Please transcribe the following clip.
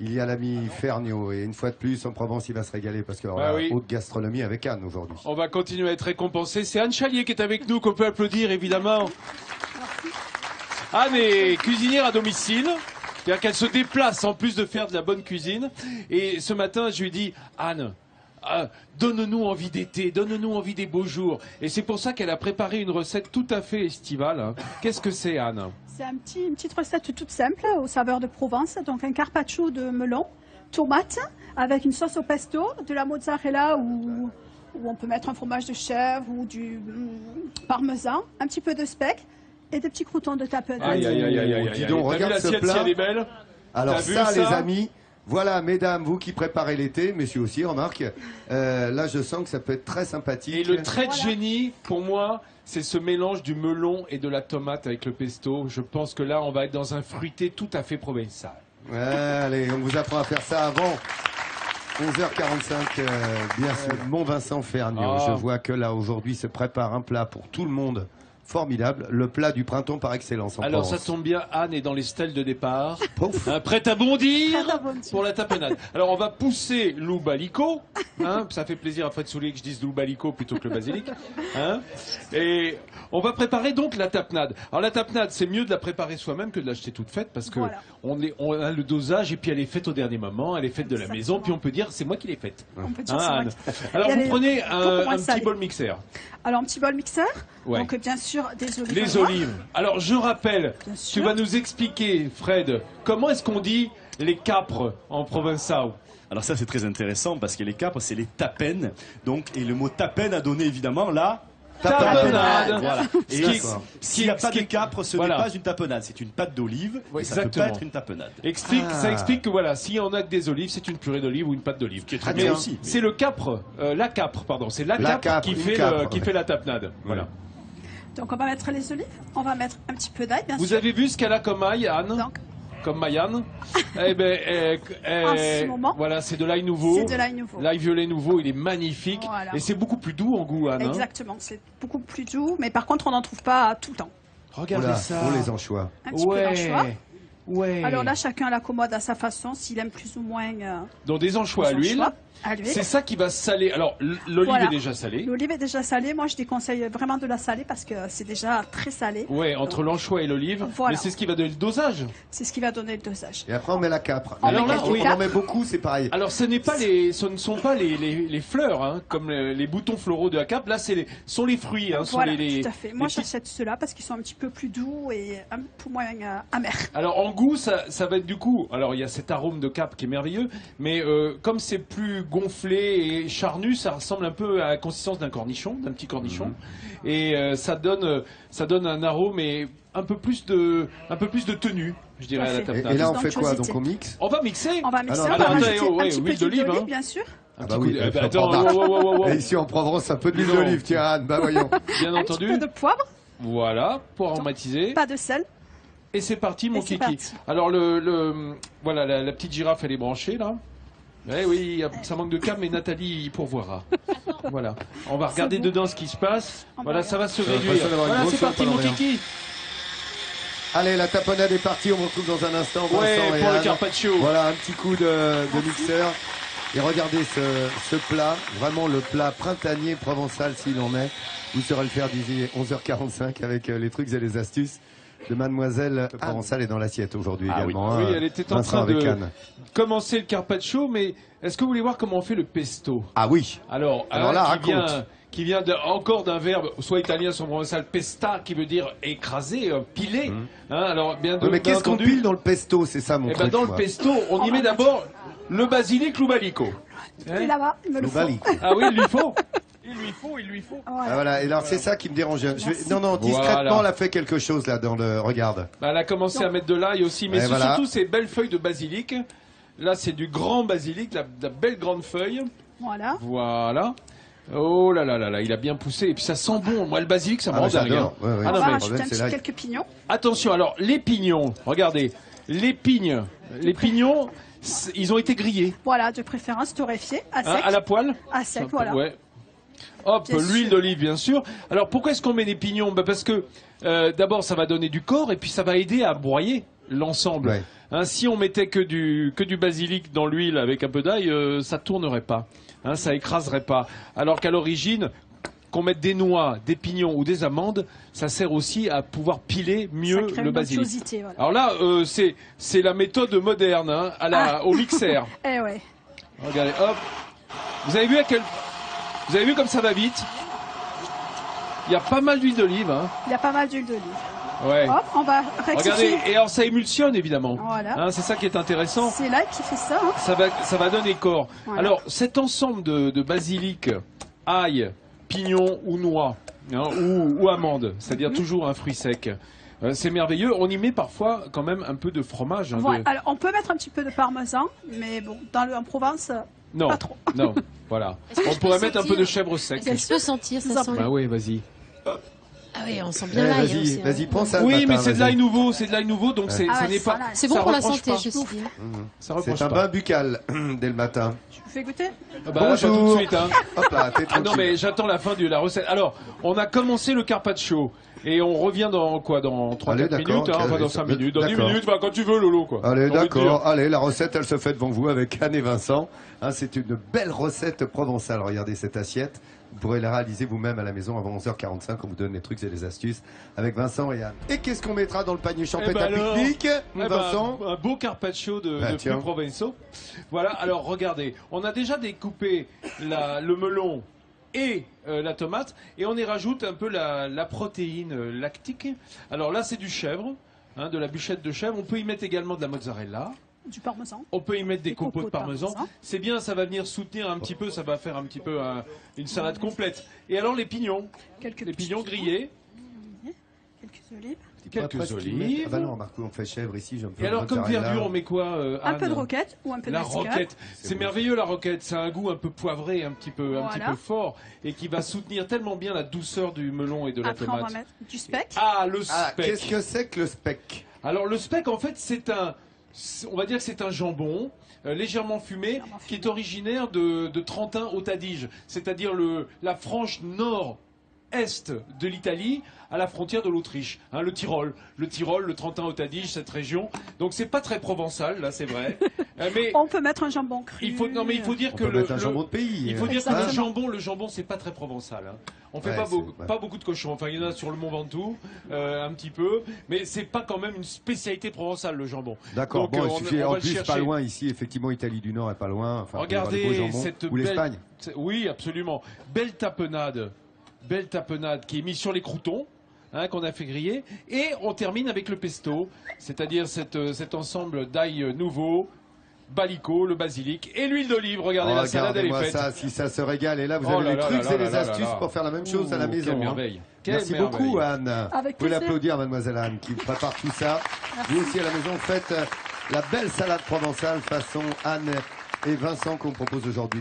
il y a l'ami Ferniaud. Et une fois de plus, en Provence, il va se régaler parce qu'il y aura haute gastronomie avec Anne aujourd'hui. On va continuer à être récompensé. C'est Anne Chalier qui est avec nous, qu'on peut applaudir évidemment. Anne est cuisinière à domicile. C'est-à-dire qu'elle se déplace en plus de faire de la bonne cuisine. Et ce matin, je lui ai dit, Anne, donne-nous envie d'été, donne-nous envie des beaux jours. Et c'est pour ça qu'elle a préparé une recette tout à fait estivale. Qu'est-ce que c'est, Anne? C'est une petite recette toute simple, aux saveurs de Provence. Donc un carpaccio de melon, tomates, avec une sauce au pesto, de la mozzarella ou on peut mettre un fromage de chèvre ou du parmesan, un petit peu de speck et des petits croutons de tapenade. Aïe, aïe, aïe, aïe, aïe. Dis donc, regarde ce plat. Si elle est belle. Alors ça, les amis, voilà, mesdames, vous qui préparez l'été, messieurs aussi, remarque, là, je sens que ça peut être très sympathique. Et le trait de génie, pour moi, c'est ce mélange du melon et de la tomate avec le pesto. Je pense que là, on va être dans un fruité tout à fait provençal. Ouais, allez, on vous apprend à faire ça avant 11h45, bien sûr. Mon Vincent Ferniaud, je vois que là, aujourd'hui, se prépare un plat pour tout le monde. Formidable, le plat du printemps par excellence en Alors Provence. ça tombe bien, Anne est dans les stèles de départ, prête à bondir pour la tapenade. Alors on va pousser l'oubalico, ça fait plaisir à Fred Soulier que je dise l'oubalico plutôt que le basilic. Et on va préparer donc la tapenade. Alors la tapenade, c'est mieux de la préparer soi-même que de l'acheter toute faite parce que on a le dosage et puis elle est faite au dernier moment, elle est faite de la maison, puis on peut dire c'est moi qui l'ai faite. On peut dire Anne. Alors vous prenez un petit bol mixeur. Alors un petit bol mixeur, donc bien sûr des olives. Les olives. Alors je rappelle, tu vas nous expliquer, Fred, comment est-ce qu'on dit les capres en provençal? Alors ça c'est très intéressant parce que les capres c'est les tapennes, donc et le mot tapenne a donné évidemment la tapenade. Voilà. Et s'il n'y a pas de capre, ce n'est pas une tapenade, c'est une pâte d'olive. Et ça peut pas être une tapenade. Ça explique que voilà, s'il y en a que des olives, c'est une purée d'olive ou une pâte d'olive. Très bien aussi. C'est le capre, la capre, pardon, c'est la capre qui fait la tapenade. Voilà. Donc on va mettre les olives, on va mettre un petit peu d'ail, bien sûr. Vous avez vu ce qu'elle a comme ail, Anne? Donc. Comme Mayanne. Eh ben, en ce moment. Voilà, c'est de l'ail nouveau. C'est de l'ail nouveau. L'ail violet nouveau, il est magnifique. Voilà. Et c'est beaucoup plus doux en goût, Anne. Exactement, c'est beaucoup plus doux, mais par contre on n'en trouve pas tout le temps. Regardez ça. Pour les anchois. Un petit peu d'anchois. Ouais. Alors là, chacun l'accommode à sa façon, s'il aime plus ou moins. Donc des anchois à l'huile. C'est ça qui va saler. Alors l'olive est déjà salée. L'olive est déjà salée. Moi, je déconseille vraiment de la saler parce que c'est déjà très salé. Ouais, entre l'anchois et l'olive. Voilà. Mais c'est ce qui va donner le dosage. C'est ce qui va donner le dosage. Et après on met la capre. Alors là, on en met beaucoup, c'est pareil. Alors ce ne sont pas les fleurs, comme les boutons floraux de la capre. Là, sont les fruits. Voilà, tout à fait. Moi, j'achète ceux-là parce qu'ils sont un petit peu plus doux et un peu moins amers. Alors en goût, ça va être du coup. Alors il y a cet arôme de capre qui est merveilleux, mais comme c'est plus gonflé et charnu, ça ressemble un peu à la consistance d'un cornichon, d'un petit cornichon, et ça donne un arôme et un peu plus de tenue, je dirais, à la tapenade. Et là, on fait quoi? Donc on mixe? On va mixer. On va mixer. On va rajouter un petit peu d'huile d'olive, bien sûr. Ah bah oui, attends, et ici en Provence, un peu d'huile d'olive, tiens Anne, bah voyons. Bien entendu. Un petit peu de poivre. Voilà, pour aromatiser. Pas de sel. Et c'est parti, mon kiki. Alors voilà, la petite girafe, elle est branchée là. Eh oui, ça manque de câble, mais Nathalie y pourvoira. Voilà. On va regarder dedans ce qui se passe. Voilà, ça va se réduire. Voilà, c'est parti, mon kiki. Allez, la tapenade est partie, on vous retrouve dans un instant. Ouais, pour le carpaccio. Voilà, un petit coup de mixeur. Et regardez ce plat, vraiment le plat printanier provençal s'il en est. Vous saurez le faire d'ici 11h45 avec les trucs et les astuces de Mademoiselle Provençal est dans l'assiette aujourd'hui également. Oui, elle était en train de commencer le carpaccio, mais est-ce que vous voulez voir comment on fait le pesto? Ah oui. Alors là, qui vient encore d'un verbe, soit italien, soit provençal, pesta, qui veut dire écraser, piler. Alors, mais qu'est-ce qu'on pile dans le pesto? C'est ça mon truc. Dans le pesto, on y met d'abord le basilic, l'oubalico. Et là-bas, il me le faut. Ah oui, il lui faut. Il lui faut. Ah, voilà, et alors c'est ça qui me dérange. Non, discrètement, elle a fait quelque chose là dans le. Regarde. Elle a commencé à mettre de l'ail aussi, mais surtout ces belles feuilles de basilic. Là, c'est du grand basilic, la belle grande feuille. Voilà. Voilà. Oh là là là là, il a bien poussé. Et puis ça sent bon. Moi, le basilic, ça me rend dingue. Ouais, ouais. On va rajouter quelques pignons. Attention, alors, les pignons, regardez. Les pignons, ils ont été grillés. Voilà, de préférence torréfiés, à sec. À la poêle. À sec, voilà. Ouais. Hop, l'huile d'olive, bien sûr. Alors, pourquoi est-ce qu'on met des pignons? Parce que, d'abord, ça va donner du corps et puis ça va aider à broyer. l'ensemble. Ouais. Hein, si on mettait que du basilic dans l'huile avec un peu d'ail, ça tournerait pas. Hein, ça écraserait pas. Alors qu'à l'origine, qu'on mette des noix, des pignons ou des amandes, ça sert aussi à pouvoir piler mieux le basilic. Voilà. Alors là, c'est la méthode moderne, hein, au mixeur. Eh ouais. Regardez, hop. Vous avez vu comme ça va vite. Il y a pas mal d'huile d'olive. Hein. Il y a pas mal d'huile d'olive. Ouais. Hop, on va rectifier. Regardez, et alors ça émulsionne évidemment. Voilà. Hein, c'est ça qui est intéressant. C'est l'ail qui fait ça. Hein. Ça va donner corps. Voilà. Alors cet ensemble de basilic, ail, pignon ou noix, hein, ou amande, c'est-à-dire toujours un fruit sec. C'est merveilleux. On y met parfois quand même un peu de fromage. Hein, voilà. Alors, on peut mettre un petit peu de parmesan, mais bon, en Provence, non, pas trop. Non, voilà. On pourrait mettre un peu de chèvre sec. Est-ce que je peux sentir ça sent... Bah oui, vas-y. Ah oui, on sent bien l'ail. Vas-y, vas-y, prends ça. Oui, matin, mais c'est de l'ail vas-y. nouveau, c'est de l'ail nouveau, donc ça n'est pas. C'est bon ça pour la reproche santé, pas. je suis. C'est un bain buccal dès le matin. Je vous fais goûter. Ah bah, là, pas tout de suite, hein. Hop là, t'es Ah non, tranquille. mais j'attends la fin de la recette. Alors, on a commencé le carpaccio. Et on revient dans quoi? Dans 3-4 Allez, d'accord, minutes, hein, ok, enfin dans allez, 5 minutes. Dans 10 d'accord. minutes, bah, quand tu veux, Lolo, quoi. Allez, J'ai envie de dire. d'accord. Allez, la recette, elle se fait devant vous avec Anne et Vincent. Hein, c'est une belle recette provençale. Regardez cette assiette. Vous pourrez la réaliser vous-même à la maison avant 11h45. On vous donne les trucs et les astuces avec Vincent et Anne. Et qu'est-ce qu'on mettra dans le panier champêtre à pique-nique, Vincent? Un beau carpaccio de tiens. fruits provençaux. Voilà, alors regardez. On a déjà découpé le melon et la tomate, et on y rajoute un peu la protéine lactique. Alors là, c'est du chèvre, hein, de la bûchette de chèvre. On peut y mettre également de la mozzarella. Du parmesan. On peut y mettre des copeaux de parmesan. C'est bien, ça va venir soutenir un petit peu, ça va faire un petit peu une salade complète. Et alors les pignons, les pignons grillés. Quelques olives. Quelques olives. Ah bah non, Marco, on fait chèvre ici. Et alors comme verdure, on met quoi, Un Anne? peu de roquette ou un peu de La masticade. roquette, c'est merveilleux la roquette, c'est un goût un peu poivré, un petit peu fort, et qui va soutenir tellement bien la douceur du melon et de la Après, tomate. on va mettre du speck. Ah, le Ah, speck. qu'est-ce que c'est que le speck? Alors le speck, en fait, on va dire que c'est un jambon légèrement fumé qui est originaire de Trentin au Adige, c'est-à-dire la frange nord-est de l'Italie à la frontière de l'Autriche, hein, le Tyrol, le Trentin au Adige, cette région. Donc c'est pas très provençal, là, c'est vrai. Mais on peut mettre un jambon cru. il faut dire On que peut mettre un jambon de pays. il faut dire que Exactement. le jambon, c'est pas très provençal. Hein. On fait Ouais, pas beaucoup de cochons. Enfin, il y en a sur le Mont Ventoux, un petit peu, mais c'est pas quand même une spécialité provençale, le jambon. D'accord, Donc, bon, il suffit, on en va le plus, pas chercher. loin ici, effectivement, Italie du Nord est pas loin. Enfin, Regardez cette ou l'Espagne. Oui, absolument. Belle tapenade qui est mise sur les croûtons. Hein, qu'on a fait griller, et on termine avec le pesto, c'est-à-dire cet ensemble d'ail nouveau, balico, le basilic et l'huile d'olive. Regardez, la salade elle est faite. Ça, si ça se régale. Et là, vous Oh avez là les là trucs là et là les là astuces là là. pour faire la même chose à la maison. Quelle hein. merveille. Merci Quelle beaucoup, merveille. Anne. Avec Vous pouvez plaisir. l'applaudir, mademoiselle Anne, qui prépare tout ça. Vous aussi à la maison, faites la belle salade provençale façon Anne et Vincent qu'on propose aujourd'hui.